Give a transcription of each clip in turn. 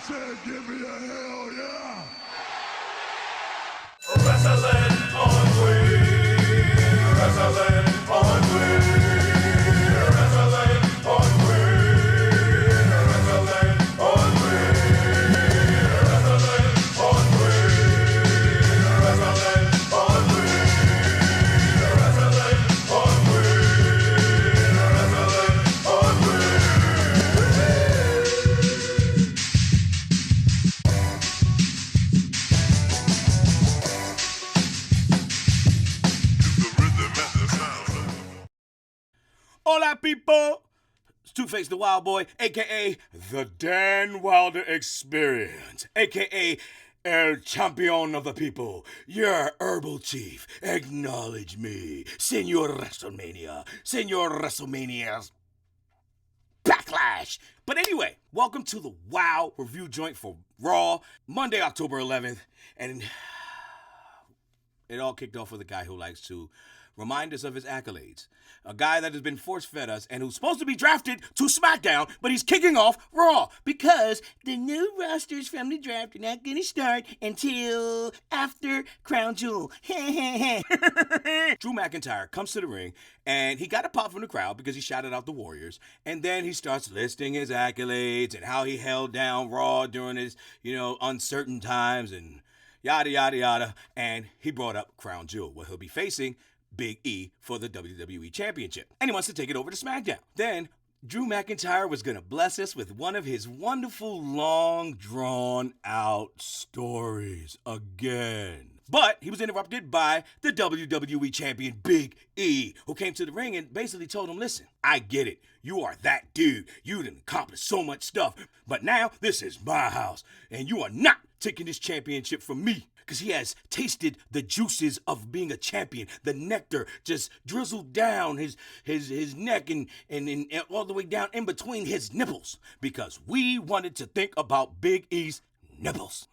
said, give me a hell yeah. Wrestling on Queen. Wrestling on Queen. Wrestling on Queen. Wrestling on Queen. Wrestling on Queen. Wrestling on Queen. Wrestling on Queen. Wrestling on Queen. Hola, people! It's Two-Face the Wild Boy, a.k.a. the Dan Wilder Experience, a.k.a. El Champion of the People, your herbal chief. Acknowledge me, Senor WrestleMania's Backlash. But anyway, welcome to the WoW review joint for Raw, Monday, October 11th, and it all kicked off with a guy who likes to remind us of his accolades. A guy that has been force-fed us and who's supposed to be drafted to SmackDown, but he's kicking off Raw because the new rosters from the draft are not going to start until after Crown Jewel. Drew McIntyre comes to the ring, and he got a pop from the crowd because he shouted out the Warriors, and then he starts listing his accolades and how he held down Raw during his, uncertain times and yada, yada, yada, and he brought up Crown Jewel, where he'll be facing Big E for the WWE Championship. And he wants to take it over to SmackDown. Then, Drew McIntyre was going to bless us with one of his wonderful, long, drawn-out stories again. But he was interrupted by the WWE Champion Big E, who came to the ring and basically told him, listen, I get it. You are that dude. You done accomplished so much stuff. But now, this is my house, and you are not taking this championship from me. Because he has tasted the juices of being a champion. The nectar just drizzled down his neck and all the way down in between his nipples. Because we wanted to think about Big E's nipples.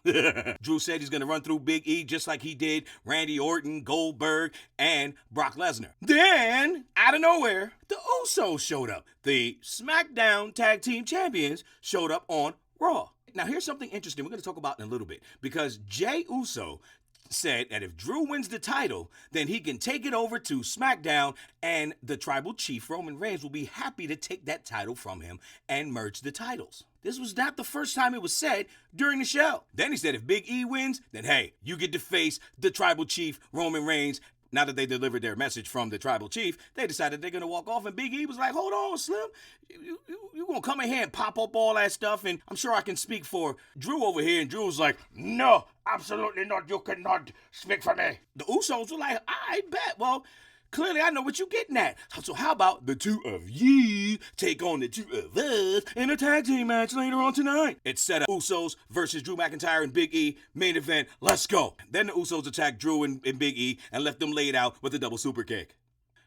Drew said he's going to run through Big E just like he did Randy Orton, Goldberg, and Brock Lesnar. Then, out of nowhere, the Usos showed up. The SmackDown Tag Team Champions showed up on Raw. Now, here's something interesting we're going to talk about in a little bit, because Jey Uso said that if Drew wins the title, then he can take it over to SmackDown, and the tribal chief, Roman Reigns, will be happy to take that title from him and merge the titles. This was not the first time it was said during the show. Then he said if Big E wins, then hey, you get to face the tribal chief, Roman Reigns. Now that they delivered their message from the tribal chief, they decided they're going to walk off, and Big E was like, hold on, Slim. You going to come in here and pop up all that stuff, and I'm sure I can speak for Drew over here. And Drew was like, no, absolutely not. You cannot speak for me. The Usos were like, I bet. Well, clearly I know what you're getting at. So how about the two of you take on the two of us in a tag team match later on tonight? It's set up Usos versus Drew McIntyre and Big E. Main event, let's go. Then the Usos attacked Drew and Big E and left them laid out with a double super kick.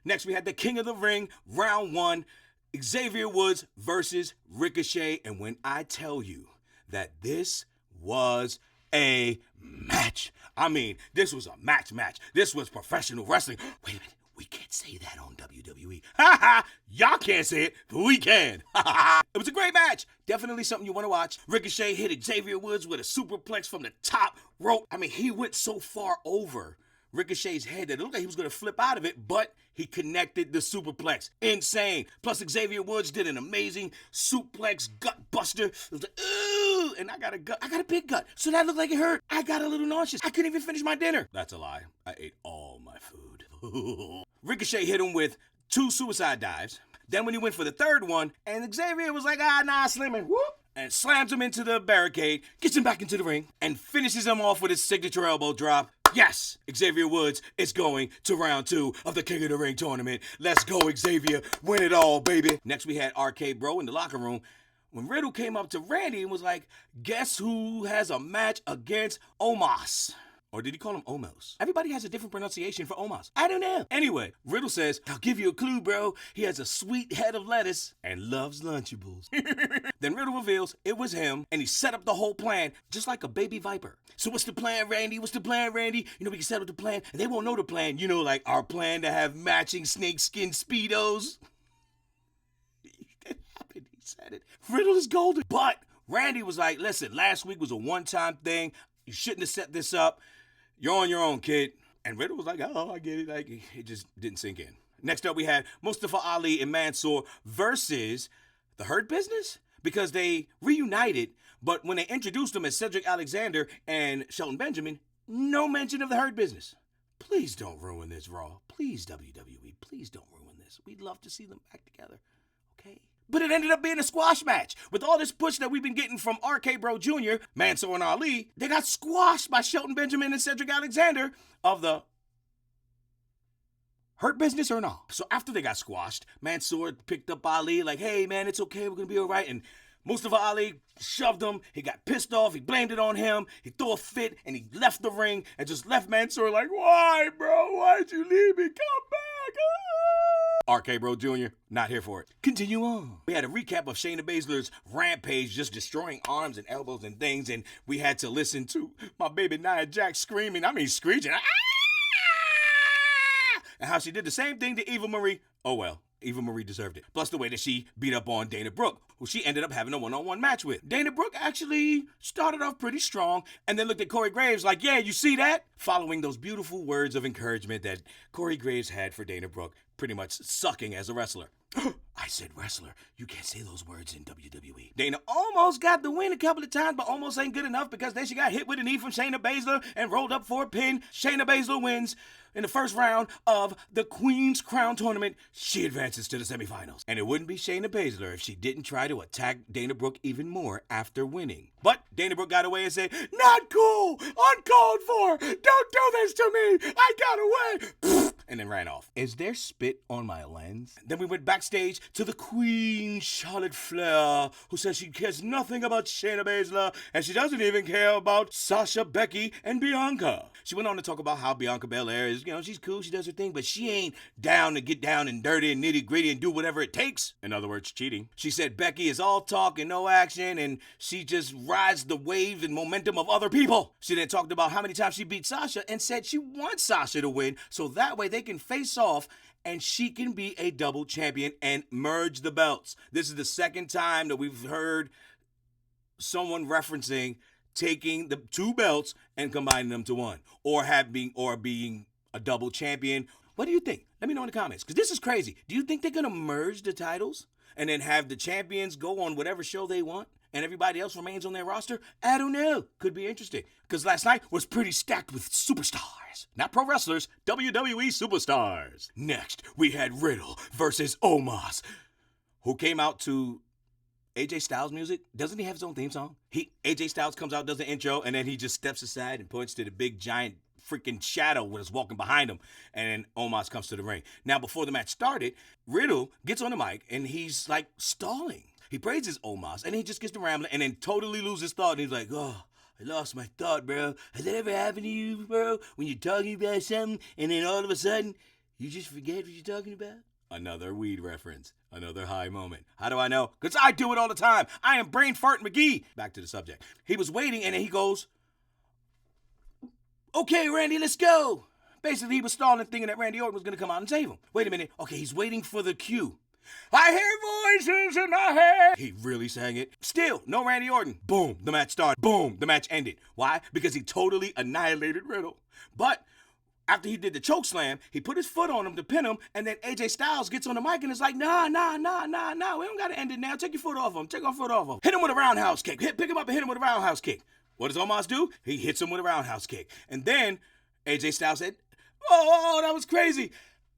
Next we had the King of the Ring, round one, Xavier Woods versus Ricochet. And when I tell you that this was a match, I mean, this was a match. This was professional wrestling. Wait a minute. We can't say that on WWE. Ha ha! Y'all can't say it, but we can. Ha ha! It was a great match. Definitely something you want to watch. Ricochet hit Xavier Woods with a superplex from the top rope. I mean, he went so far over Ricochet's head that it looked like he was going to flip out of it, but he connected the superplex. Insane. Plus, Xavier Woods did an amazing suplex gut buster. It was like, ooh, and I got a big gut, so that looked like it hurt. I got a little nauseous. I couldn't even finish my dinner. That's a lie. I ate all my food. Ricochet hit him with 2 suicide dives. Then when he went for the third one, and Xavier was like, nah, Slim, and whoop, and slams him into the barricade, gets him back into the ring, and finishes him off with his signature elbow drop. Yes, Xavier Woods is going to round 2 of the King of the Ring tournament. Let's go, Xavier. Win it all, baby. Next, we had RKBro in the locker room when Riddle came up to Randy and was like, guess who has a match against Omos? Or did he call him Omos? Everybody has a different pronunciation for Omos. I don't know. Anyway, Riddle says, I'll give you a clue, bro. He has a sweet head of lettuce and loves Lunchables. Then Riddle reveals it was him, and he set up the whole plan just like a baby viper. So what's the plan, Randy? What's the plan, Randy? We can set up the plan, and they won't know the plan. Like our plan to have matching snakeskin Speedos. It happened. He said it. Riddle is golden. But Randy was like, listen, last week was a one-time thing. You shouldn't have set this up. You're on your own, kid. And Riddle was like, oh, I get it. Like, it just didn't sink in. Next up, we had Mustafa Ali and Mansoor versus the Hurt Business because they reunited, but when they introduced them as Cedric Alexander and Shelton Benjamin, no mention of the Hurt Business. Please don't ruin this, Raw. Please, WWE, please don't ruin this. We'd love to see them back together, okay? But it ended up being a squash match. With all this push that we've been getting from RKBro Jr., Mansoor and Ali, they got squashed by Shelton Benjamin and Cedric Alexander of the Hurt Business or not. So after they got squashed, Mansoor picked up Ali like, hey, man, it's okay. We're going to be all right. And Mustafa Ali shoved him. He got pissed off. He blamed it on him. He threw a fit, and he left the ring and just left Mansoor like, why, bro? Why'd you leave me? Come back. RK-Bro Jr., not here for it. Continue on. We had a recap of Shayna Baszler's Rampage just destroying arms and elbows and things, and we had to listen to my baby Nia Jax screaming, screeching, and how she did the same thing to Eva Marie. Oh well, Eva Marie deserved it. Plus the way that she beat up on Dana Brooke, who she ended up having a one-on-one match with. Dana Brooke actually started off pretty strong and then looked at Corey Graves like, yeah, you see that? Following those beautiful words of encouragement that Corey Graves had for Dana Brooke, pretty much sucking as a wrestler. I said wrestler. You can't say those words in WWE. Dana almost got the win a couple of times, but almost ain't good enough because then she got hit with a knee from Shayna Baszler and rolled up for a pin. Shayna Baszler wins in the first round of the Queen's Crown Tournament. She advances to the semifinals. And it wouldn't be Shayna Baszler if she didn't try to attack Dana Brooke even more after winning. But Dana Brooke got away and said, not cool, uncalled for, don't do this to me, I got away, and then ran off. Is there spit on my lens? Then we went backstage to the Queen Charlotte Flair, who says she cares nothing about Shayna Baszler, and she doesn't even care about Sasha, Becky, and Bianca. She went on to talk about how Bianca Belair is, she's cool, she does her thing, but she ain't down to get down and dirty and nitty gritty and do whatever it takes. In other words, cheating. She said Becky is all talk and no action, and she just rides the wave and momentum of other people. She then talked about how many times she beat Sasha and said she wants Sasha to win, so that way they can face off and she can be a double champion and merge the belts. This is the second time that we've heard someone referencing taking the two belts and combining them to one, or being a double champion. What do you think? Let me know in the comments, because this is crazy. Do you think they're going to merge the titles and then have the champions go on whatever show they want and everybody else remains on their roster? I don't know. Could be interesting, because last night was pretty stacked with superstars. Not pro wrestlers, WWE superstars. Next, we had Riddle versus Omos, who came out to AJ Styles music. Doesn't he have his own theme song? AJ Styles comes out, does the intro, and then he just steps aside and points to the big giant freaking shadow that's walking behind him, and then Omos comes to the ring. Now, before the match started, Riddle gets on the mic, and he's like stalling. He praises Omos, and he just gets to rambling, and then totally loses thought, and he's like, oh, I lost my thought, bro. Has that ever happened to you, bro? When you're talking about something, and then all of a sudden, you just forget what you're talking about? Another weed reference. Another high moment. How do I know? Because I do it all the time. I am Brain Fart McGee. Back to the subject. He was waiting, and then he goes, okay, Randy, let's go. Basically, he was stalling, thinking that Randy Orton was going to come out and save him. Wait a minute. Okay, he's waiting for the cue. I hear voices in my head. He really sang it. Still, no Randy Orton. Boom, the match started. Boom, the match ended. Why? Because he totally annihilated Riddle. But after he did the choke slam, he put his foot on him to pin him, and then AJ Styles gets on the mic and is like, nah. We don't got to end it now. Take your foot off him. Take our foot off him. Hit him with a roundhouse kick. Pick him up and hit him with a roundhouse kick. What does Omos do? He hits him with a roundhouse kick. And then AJ Styles said, oh, that was crazy.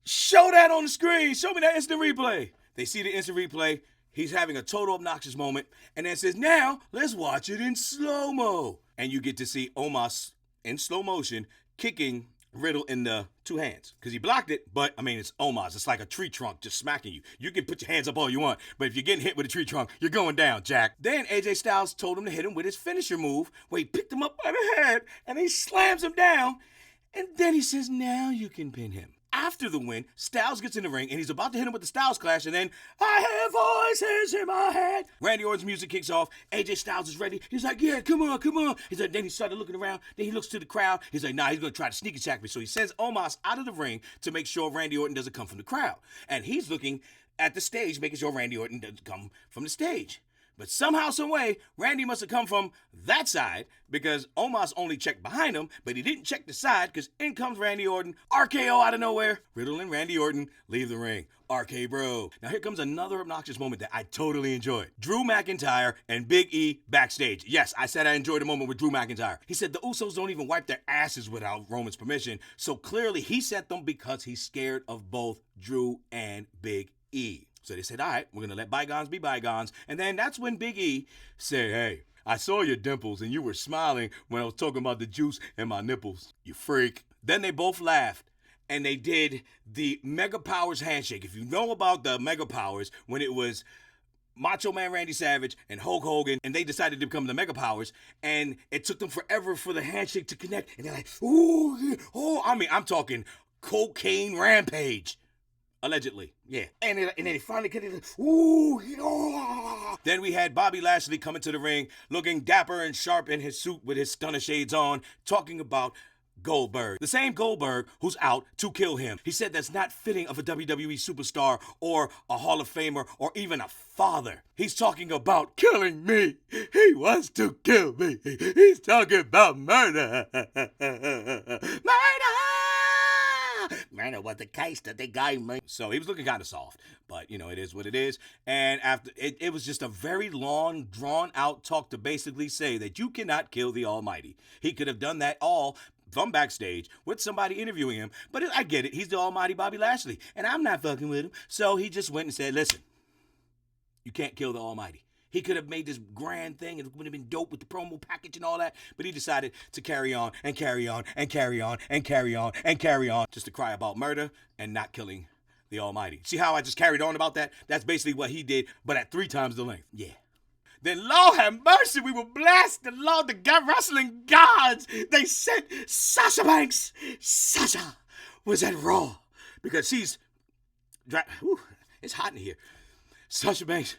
Show that on the screen. Show me that instant replay. They see the instant replay. He's having a total obnoxious moment. And then says, now let's watch it in slow-mo. And you get to see Omos in slow motion kicking Riddle in the two hands. Because he blocked it, but, it's Omos. It's like a tree trunk just smacking you. You can put your hands up all you want, but if you're getting hit with a tree trunk, you're going down, Jack. Then AJ Styles told him to hit him with his finisher move, where he picked him up by the head, and he slams him down, and then he says, now you can pin him. After the win, Styles gets in the ring, and he's about to hit him with the Styles Clash, and then, I hear voices in my head. Randy Orton's music kicks off. AJ Styles is ready. He's like, yeah, come on. He's like, then he started looking around. Then he looks to the crowd. He's like, nah, he's going to try to sneak attack me. So he sends Omos out of the ring to make sure Randy Orton doesn't come from the crowd. And he's looking at the stage, making sure Randy Orton doesn't come from the stage. But somehow, some way, Randy must have come from that side because Omos only checked behind him, but he didn't check the side because in comes Randy Orton, RKO out of nowhere. Riddle and Randy Orton leave the ring. RK-Bro. Now here comes another obnoxious moment that I totally enjoyed. Drew McIntyre and Big E backstage. Yes, I said I enjoyed the moment with Drew McIntyre. He said the Usos don't even wipe their asses without Roman's permission, so clearly he sent them because he's scared of both Drew and Big E. So they said, all right, we're going to let bygones be bygones. And then that's when Big E said, hey, I saw your dimples and you were smiling when I was talking about the juice and my nipples. You freak. Then they both laughed and they did the Mega Powers handshake. If you know about the Mega Powers, when it was Macho Man Randy Savage and Hulk Hogan, and they decided to become the Mega Powers, and it took them forever for the handshake to connect. And they're like, ooh, oh, I mean, I'm talking cocaine rampage. Allegedly, yeah. And then he finally cut it. Ooh, yeah. Then we had Bobby Lashley coming to the ring, looking dapper and sharp in his suit with his stunner shades on, talking about Goldberg. The same Goldberg who's out to kill him. He said that's not fitting of a WWE superstar or a Hall of Famer or even a father. He's talking about killing me. He wants to kill me. He's talking about murder. Murder was the case that they got me. So he was looking kind of soft, but you know, it is what it is. And after it was just a very long, drawn out talk to basically say that you cannot kill the Almighty. He could have done that all from backstage with somebody interviewing him, but I get it. He's the Almighty Bobby Lashley, and I'm not fucking with him. So he just went and said, listen, you can't kill the Almighty. He could have made this grand thing. It would have been dope with the promo package and all that. But he decided to carry on and carry on and carry on and carry on and carry on just to cry about murder and not killing the Almighty. See how I just carried on about that? That's basically what he did, but at 3 times the length. Yeah. Then, Lord have mercy, we were blessed. The Lord, the God, wrestling gods, they sent Sasha Banks. Sasha was at Raw because she's... it's hot in here. Sasha Banks,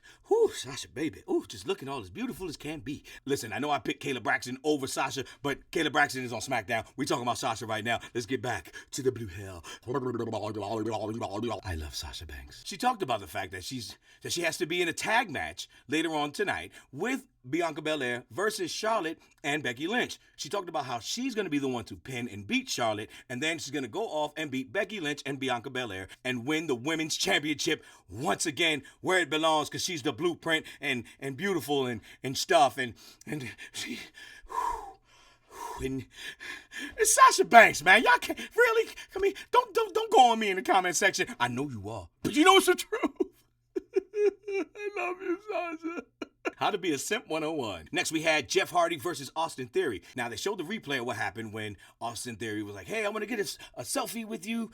Sasha baby, just looking all as beautiful as can be. Listen, I know I picked Kayla Braxton over Sasha, but Kayla Braxton is on SmackDown. We're talking about Sasha right now. Let's get back to the blue hell. I love Sasha Banks. She talked about the fact that she has to be in a tag match later on tonight with Bianca Belair versus Charlotte and Becky Lynch. She talked about how she's going to be the one to pin and beat Charlotte, and then she's going to go off and beat Becky Lynch and Bianca Belair and win the Women's Championship once again where it belongs because she's the blueprint and beautiful and stuff. And she... And it's Sasha Banks, man. Y'all can't really... I mean, don't go on me in the comment section. I know you are, but you know it's the truth. I love you, Sasha. How to be a simp 101. Next, we had Jeff Hardy versus Austin Theory. Now, they showed the replay of what happened when Austin Theory was like, hey, I want to get a selfie with you,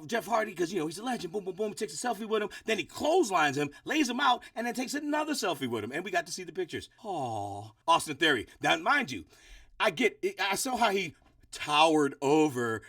Jeff Hardy, because, you know, he's a legend. Boom, boom, boom. Takes a selfie with him. Then he clotheslines him, lays him out, and then takes another selfie with him. And we got to see the pictures. Aw. Austin Theory. Now, mind you, I saw how he towered over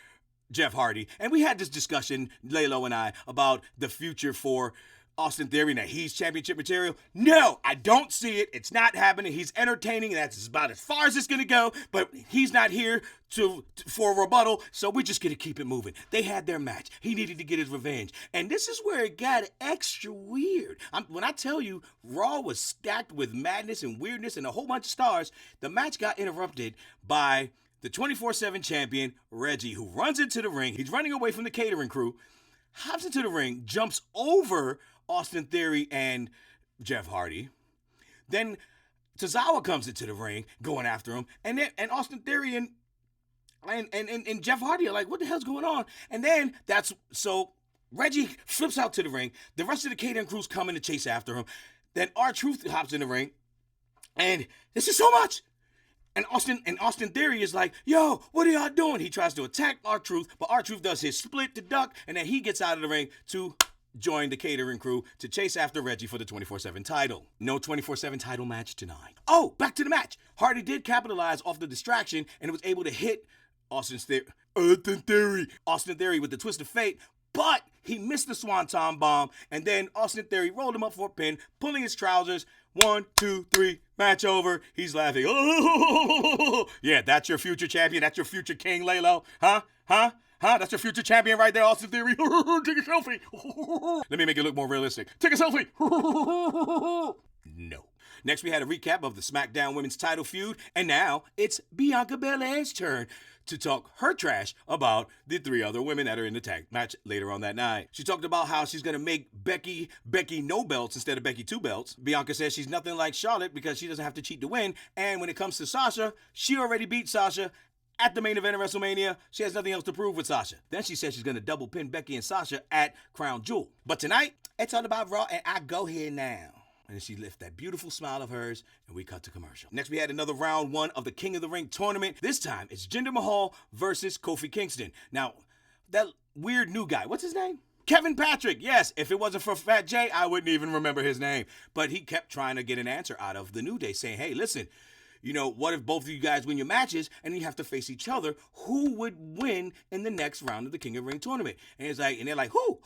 Jeff Hardy. And we had this discussion, Laylo and I, about the future for Austin Theory, that he's championship material. No, I don't see it. It's not happening. He's entertaining. That's about as far as it's going to go. But he's not here for a rebuttal, so we're just going to keep it moving. They had their match. He needed to get his revenge. And this is where it got extra weird. When I tell you Raw was stacked with madness and weirdness and a whole bunch of stars, the match got interrupted by the 24/7 champion, Reggie, who runs into the ring. He's running away from the catering crew, hops into the ring, jumps over Austin Theory and Jeff Hardy. Then Tozawa comes into the ring, going after him, and Austin Theory and Jeff Hardy are like, what the hell's going on? And then so Reggie flips out to the ring. The rest of the catering crew's coming to chase after him. Then R-Truth hops in the ring, and this is so much. And Austin Theory is like, yo, what are y'all doing? He tries to attack R-Truth, but R-Truth does his split to duck, and then he gets out of the ring to join the catering crew to chase after Reggie for the 24/7 title. No 24/7 title match tonight. Oh, back to the match. Hardy did capitalize off the distraction and was able to hit Austin Theory with the twist of fate, but he missed the Swanton bomb, and then Austin Theory rolled him up for a pin, pulling his trousers. 1, 2, 3, match over. He's laughing. Oh, yeah, that's your future champion. That's your future king, Laylo. Huh? That's your future champion right there, Austin Theory. Take a selfie. Let me make it look more realistic. Take a selfie. No. Next, we had a recap of the SmackDown Women's title feud, and now it's Bianca Belair's turn to talk her trash about the 3 other women that are in the tag match later on that night. She talked about how she's going to make Becky no belts instead of Becky 2 belts. Bianca says she's nothing like Charlotte because she doesn't have to cheat to win, and when it comes to Sasha, she already beat Sasha at the main event of WrestleMania. She has nothing else to prove with Sasha. Then she says she's going to double pin Becky and Sasha at Crown Jewel. But tonight, it's all about Raw, and I go here now. And she lifts that beautiful smile of hers, and we cut to commercial. Next, we had another round 1 of the King of the Ring tournament. This time, it's Jinder Mahal versus Kofi Kingston. Now, that weird new guy, what's his name? Kevin Patrick. Yes, if it wasn't for Fat Jay, I wouldn't even remember his name. But he kept trying to get an answer out of the New Day, saying, hey, listen, you know, what if both of you guys win your matches and you have to face each other? Who would win in the next round of the King of the Ring tournament? And it's like, and they're like, who?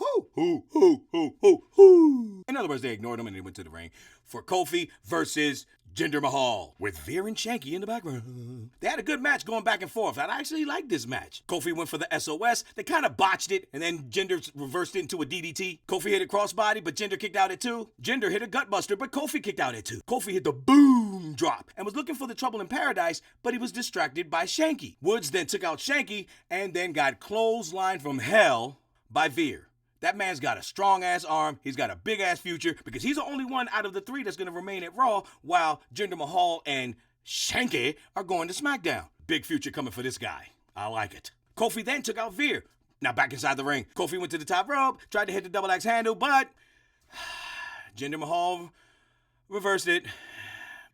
In other words, they ignored him and they went to the ring for Kofi versus Jinder Mahal with Veer and Shanky in the background. They had a good match going back and forth. I actually liked this match. Kofi went for the SOS. They kind of botched it, and then Jinder reversed it into a DDT. Kofi hit a crossbody, but Jinder kicked out at 2. Jinder hit a gutbuster, but Kofi kicked out at 2. Kofi hit the boom drop and was looking for the trouble in paradise, but he was distracted by Shanky. Woods then took out Shanky and then got clotheslined from hell by Veer. That man's got a strong-ass arm. He's got a big-ass future because he's the only one out of the 3 that's going to remain at Raw while Jinder Mahal and Shanky are going to SmackDown. Big future coming for this guy. I like it. Kofi then took out Veer. Now back inside the ring. Kofi went to the top rope, tried to hit the double axe handle, but Jinder Mahal reversed it,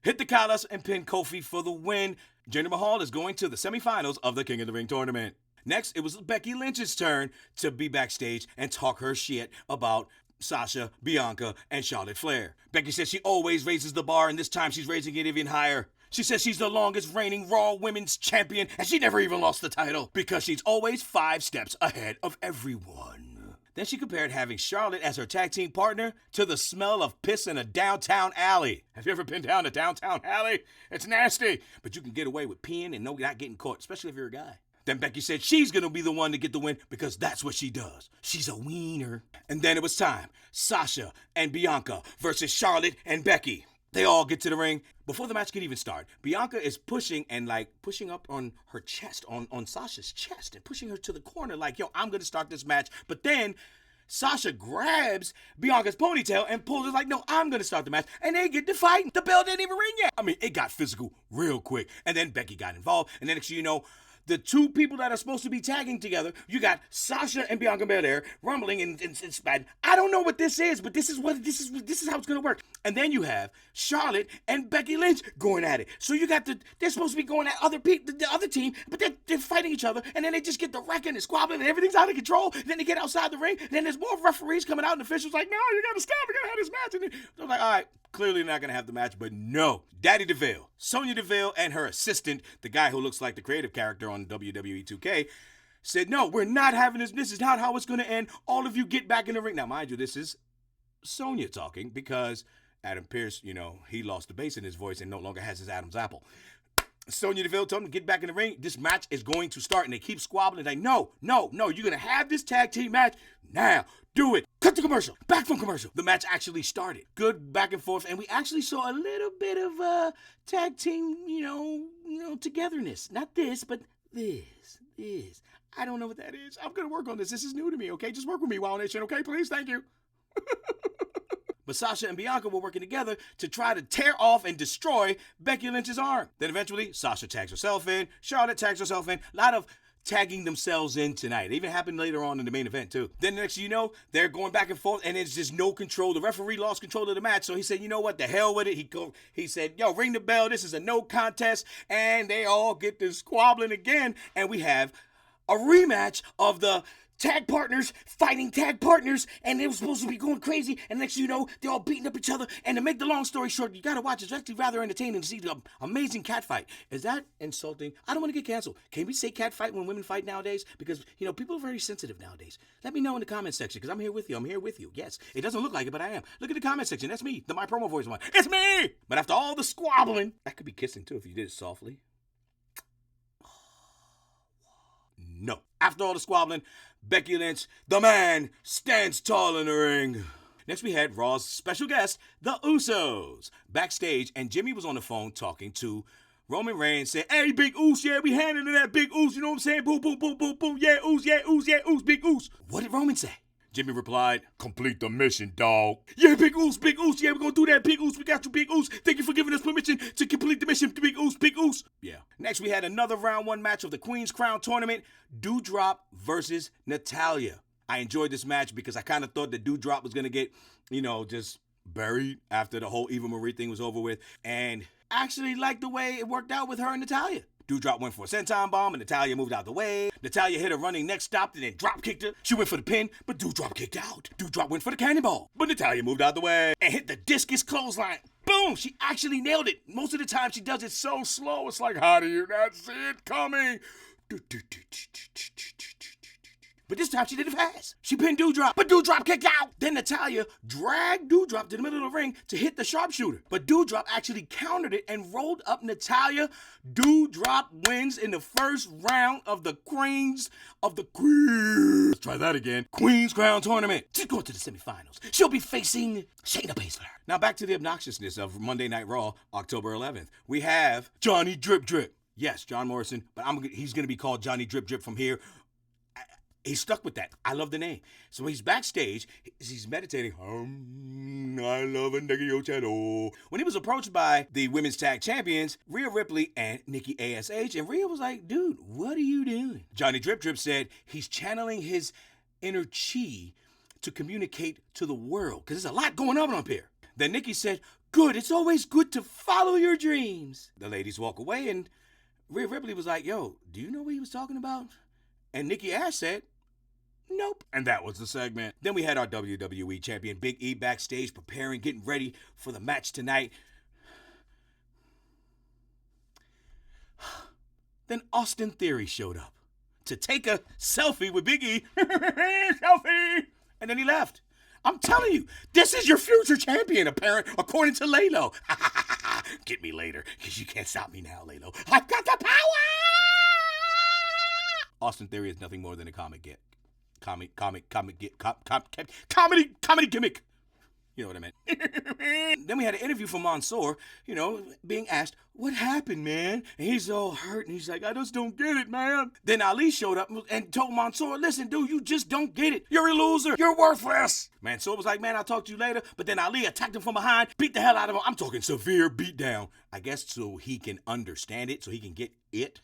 hit the Kailas, and pinned Kofi for the win. Jinder Mahal is going to the semifinals of the King of the Ring tournament. Next, it was Becky Lynch's turn to be backstage and talk her shit about Sasha, Bianca, and Charlotte Flair. Becky says she always raises the bar, and this time she's raising it even higher. She says she's the longest reigning Raw Women's Champion, and she never even lost the title because she's always 5 steps ahead of everyone. Then she compared having Charlotte as her tag team partner to the smell of piss in a downtown alley. Have you ever been down a downtown alley? It's nasty, but you can get away with peeing and not getting caught, especially if you're a guy. Then Becky said she's going to be the one to get the win because that's what she does. She's a wiener. And then it was time. Sasha and Bianca versus Charlotte and Becky. They all get to the ring. Before the match can even start, Bianca is pushing up on her chest, on Sasha's chest, and pushing her to the corner like, yo, I'm going to start this match. But then Sasha grabs Bianca's ponytail and pulls it like, no, I'm going to start the match. And they get to fighting. The bell didn't even ring yet. I mean, it got physical real quick. And then Becky got involved. And then next thing you know, the 2 people that are supposed to be tagging together, you got Sasha and Bianca Belair rumbling and spatting. I don't know what this is, but this is how it's gonna work. And then you have Charlotte and Becky Lynch going at it. So you got they're supposed to be going at other people, the other team, but they're fighting each other, and then they just get the wrecking and squabbling, and everything's out of control. And then they get outside the ring, and then there's more referees coming out, and the officials like, no, you gotta stop, we gotta have this match. And they're like, all right, clearly not gonna have the match, but no. Daddy DeVille, Sonya Deville, and her assistant, the guy who looks like the creative character on WWE 2K, said, no, we're not having this. This is not how it's going to end. All of you get back in the ring. Now, mind you, this is Sonya talking because Adam Pearce, you know, he lost the bass in his voice and no longer has his Adam's apple. Sonya Deville told him to get back in the ring. This match is going to start. And they keep squabbling. Like, no, you're going to have this tag team match now. Do it. Cut to commercial. Back from commercial. The match actually started. Good back and forth. And we actually saw a little bit of tag team, togetherness. Not this, but this. I don't know what that is. I'm going to work on this. This is new to me, okay? Just work with me, Wild Nation, okay? Please, thank you. But Sasha and Bianca were working together to try to tear off and destroy Becky Lynch's arm. Then eventually, Sasha tags herself in. Charlotte tags herself in. A lot of tagging themselves in tonight. It even happened later on in the main event, too. Then next thing you know, they're going back and forth, and it's just no control. The referee lost control of the match, so he said, you know what, the hell with it. He said, yo, ring the bell. This is a no contest. And they all get to squabbling again, and we have a rematch of the tag partners fighting tag partners, and they were supposed to be going crazy, and next thing you know, they're all beating up each other. And to make the long story short, you gotta watch. It's actually rather entertaining to see the amazing cat fight. Is that insulting? I don't want to get canceled. Can we say cat fight when women fight nowadays? Because, people are very sensitive nowadays. Let me know in the comment section, because I'm here with you. Yes, it doesn't look like it, but I am. Look at the comment section. That's me, the My Promo Voice one. It's me! But after all the squabbling, that could be kissing, too, if you did it softly. No. After all the squabbling, Becky Lynch, the man, stands tall in the ring. Next, we had Raw's special guest, the Usos, backstage, and Jimmy was on the phone talking to Roman Reigns, said, "Hey, Big Oos, yeah, we handling that Big Oos, you know what I'm saying? Boom, boom, boom, boom, boom, yeah, Oos, yeah, Oos, yeah, Oos, Big Oos." What did Roman say? Jimmy replied, "Complete the mission, dog." "Yeah, Big Oos, yeah, we're gonna do that, Big Oos, we got you, Big Oos. Thank you for giving us permission to complete the mission, Big Oos, Big Oos." Yeah. Next, we had another round 1 match of the Queen's Crown Tournament, Duodrop versus Natalya. I enjoyed this match because I kind of thought that Duodrop was gonna get, just buried after the whole Eva Marie thing was over with, and actually liked the way it worked out with her and Natalya. Duodrop went for a senton bomb, and Natalya moved out the way. Natalya hit a running neck stop and then drop kicked her. She went for the pin, but Duodrop kicked out. Duodrop went for the cannonball, but Natalya moved out the way and hit the discus clothesline. Boom! She actually nailed it. Most of the time she does it so slow, it's like, how do you not see it coming? But this time she did it fast. She pinned Duodrop, but Duodrop kicked out. Then Natalya dragged Duodrop to the middle of the ring to hit the sharpshooter. But Duodrop actually countered it and rolled up Natalya. Duodrop wins in the first round of the Queens. Let's try that again. Queen's Crown Tournament. She's going to the semifinals. She'll be facing Shayna Baszler. Now back to the obnoxiousness of Monday Night Raw, October 11th. We have Johnny Drip Drip. Yes, John Morrison, but he's going to be called Johnny Drip Drip from here. He's stuck with that. I love the name. So he's backstage. He's meditating. I love a nigga yo channel. When he was approached by the women's tag champions, Rhea Ripley and Nikki ASH, and Rhea was like, "Dude, what are you doing?" Johnny Drip Drip said he's channeling his inner chi to communicate to the world, because there's a lot going on up here. Then Nikki said, "Good, it's always good to follow your dreams." The ladies walk away, and Rhea Ripley was like, "Yo, do you know what he was talking about?" And Nikki Ash said, "Nope." And that was the segment. Then we had our WWE champion Big E backstage preparing, getting ready for the match tonight. Then Austin Theory showed up to take a selfie with Big E. Selfie! And then he left. I'm telling you, this is your future champion, according to Laylo. Get me later, because you can't stop me now, Laylo. I've got the power! Austin Theory is nothing more than a comedy gimmick. You know what I meant. Then we had an interview from Mansoor, being asked, "What happened, man?" And he's all hurt, and he's like, "I just don't get it, man." Then Ali showed up and told Mansoor, "Listen, dude, you just don't get it. You're a loser. You're worthless." Mansoor was like, "Man, I'll talk to you later." But then Ali attacked him from behind, beat the hell out of him. I'm talking severe beatdown. I guess so he can understand it, so he can get it.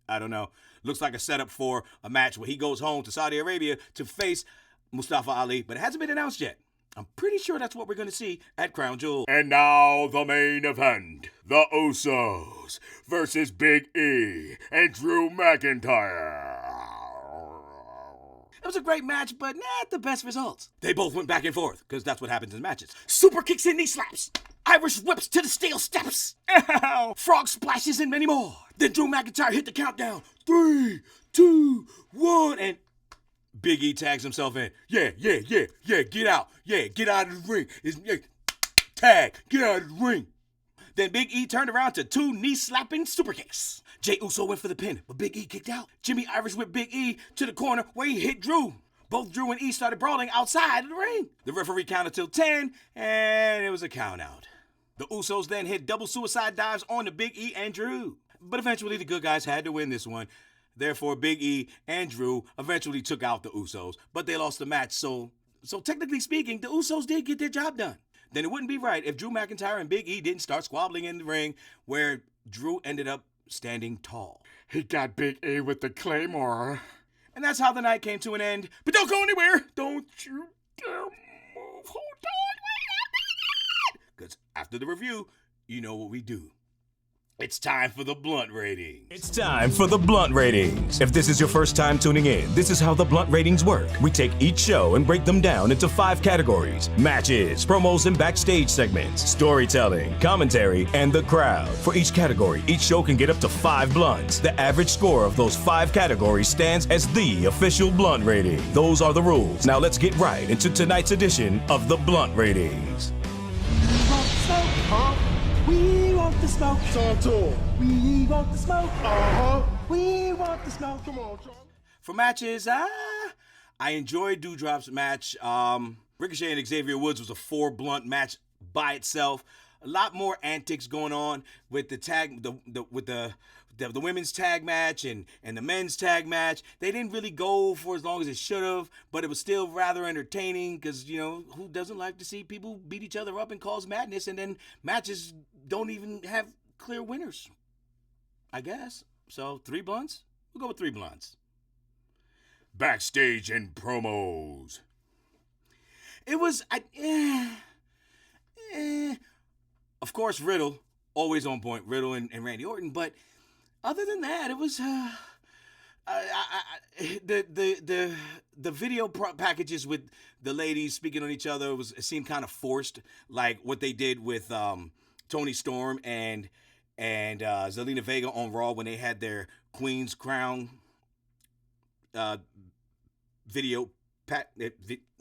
I don't know. Looks like a setup for a match where he goes home to Saudi Arabia to face Mustafa Ali, but it hasn't been announced yet. I'm pretty sure that's what we're going to see at Crown Jewel. And now the main event. The Usos versus Big E and Drew McIntyre. It was a great match, but not the best results. They both went back and forth, because that's what happens in matches. Super kicks and knee slaps. Irish whips to the steel steps. Ow. Frog splashes and many more. Then Drew McIntyre hit the countdown. 3, 2, 1, and Big E tags himself in. Yeah, get out. Yeah, get out of the ring. Tag, get out of the ring. Then Big E turned around to 2 knee-slapping super kicks. Jey Uso went for the pin, but Big E kicked out. Jimmy Irish whipped Big E to the corner where he hit Drew. Both Drew and E started brawling outside of the ring. The referee counted till 10, and it was a count out. The Usos then hit double suicide dives on the Big E and Drew. But eventually the good guys had to win this one. Therefore, Big E and Drew eventually took out the Usos, but they lost the match. So technically speaking, the Usos did get their job done. Then it wouldn't be right if Drew McIntyre and Big E didn't start squabbling in the ring, where Drew ended up standing tall. He got Big E with the Claymore. And that's how the night came to an end. But don't go anywhere. Don't you dare move. Hold on. Because after the review, you know what we do. It's time for the blunt ratings. It's time for the blunt ratings. If this is your first time tuning in, this is how the blunt ratings work. We take each show and break them down into 5 categories: matches, promos and backstage segments, storytelling, commentary, and the crowd. For each category, each show can get up to 5 blunts. The average score of those 5 categories stands as the official blunt rating. Those are the rules. Now let's get right into tonight's edition of the blunt ratings. We want the smoke. Talk to him. We want the smoke. We want the smoke. Come on, Charlie. For matches, I enjoyed Duodrop's match. Ricochet and Xavier Woods was a 4-blunt match by itself. A lot more antics going on with the women's tag match and the men's tag match. They didn't really go for as long as it should have, but it was still rather entertaining because, you know, who doesn't like to see people beat each other up and cause madness, and then matches don't even have clear winners, I guess. So 3 blunts? We'll go with 3 blunts. Backstage and promos. It was, of course, Riddle, always on point, Riddle and Randy Orton, but other than that, it was the video packages with the ladies speaking on each other it seemed kind of forced, like what they did with Toni Storm and Zelina Vega on Raw when they had their Queen's Crown video.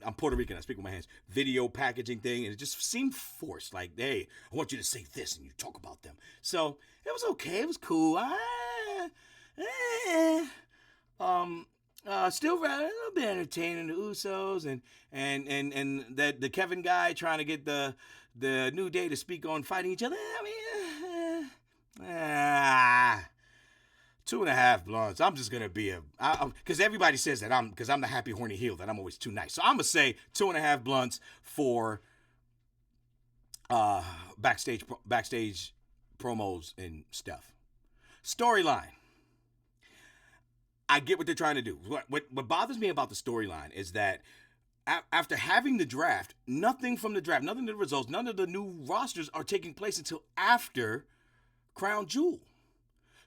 I'm Puerto Rican, I speak with my hands. Video packaging thing, and it just seemed forced. Like, hey, I want you to say this, and you talk about them. So it was okay. It was cool. Still rather a little bit entertaining. The Usos and that the Kevin guy trying to get the New Day to speak on fighting each other. I mean, 2.5 blunts. I'm just gonna be because everybody says that because I'm the happy horny heel, that I'm always too nice. So I'm gonna say 2.5 blunts for backstage promos and stuff. Storyline. I get what they're trying to do. What bothers me about the storyline is that after having the draft, nothing from the draft, nothing of the results, none of the new rosters are taking place until after Crown Jewel.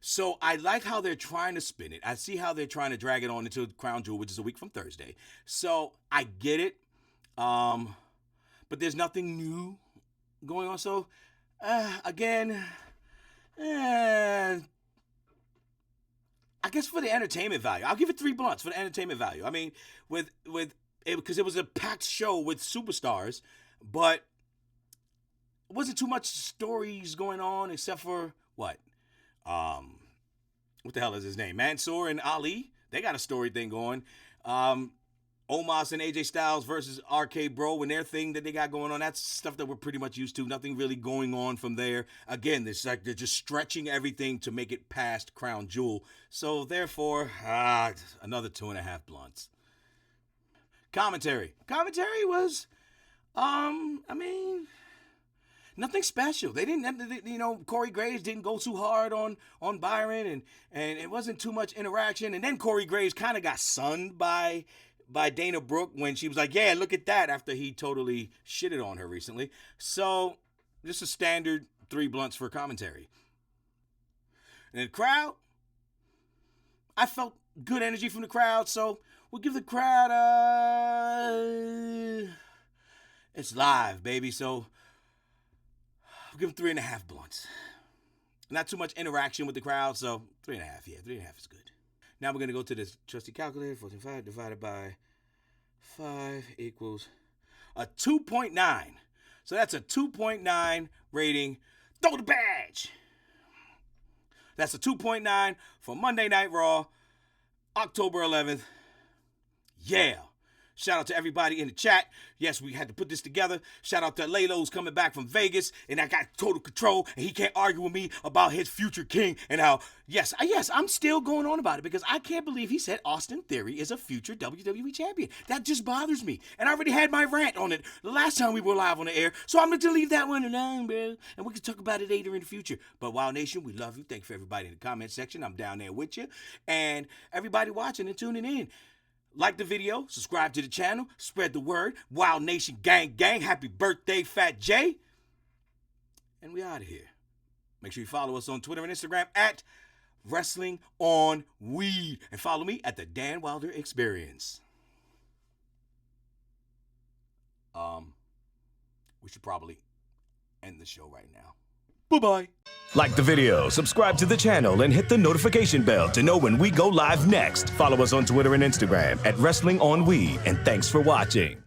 So I like how they're trying to spin it. I see how they're trying to drag it on into Crown Jewel, which is a week from Thursday. So I get it. But there's nothing new going on. So, again, I guess for the entertainment value, I'll give it 3 blunts for the entertainment value. I mean, because it was a packed show with superstars, but it wasn't too much stories going on except for what the hell is his name? Mansoor and Ali. They got a story thing going. Omos and AJ Styles versus RKBro and their thing that they got going on. That's stuff that we're pretty much used to. Nothing really going on from there. Again, it's like they're just stretching everything to make it past Crown Jewel. So therefore, another 2.5 blunts. Commentary. Commentary was, nothing special. They didn't, Corey Graves didn't go too hard on Byron, and it wasn't too much interaction. And then Corey Graves kind of got sunned by Dana Brooke when she was like, yeah, look at that, after he totally shitted on her recently. So just a standard 3 blunts for commentary. And the crowd, I felt good energy from the crowd, so we'll give the crowd it's live, baby, so we'll give them 3.5 blunts. Not too much interaction with the crowd, so 3.5, yeah, 3.5 is good. Now we're going to go to this trusty calculator. 45 divided by 5 equals a 2.9. So that's a 2.9 rating. Throw the badge. That's a 2.9 for Monday Night Raw, October 11th. Yeah. Shout out to everybody in the chat. Yes, we had to put this together. Shout out to Lalo's coming back from Vegas, and I got total control, and he can't argue with me about his future king and how, yes, I'm still going on about it because I can't believe he said Austin Theory is a future WWE champion. That just bothers me, and I already had my rant on it the last time we were live on the air, so I'm going to leave that one alone, bro, and we can talk about it later in the future. But Wild Nation, we love you. Thank you for everybody in the comment section. I'm down there with you, and everybody watching and tuning in. Like the video, subscribe to the channel, spread the word. Wild Nation gang gang, happy birthday, Fat J. And we out of here. Make sure you follow us on Twitter and Instagram at Wrestling on Weed. And follow me at the Dan Wilder Experience. We should probably end the show right now. Bye-bye. Like the video, subscribe to the channel, and hit the notification bell to know when we go live next. Follow us on Twitter and Instagram at Wrestling on Weed, and thanks for watching.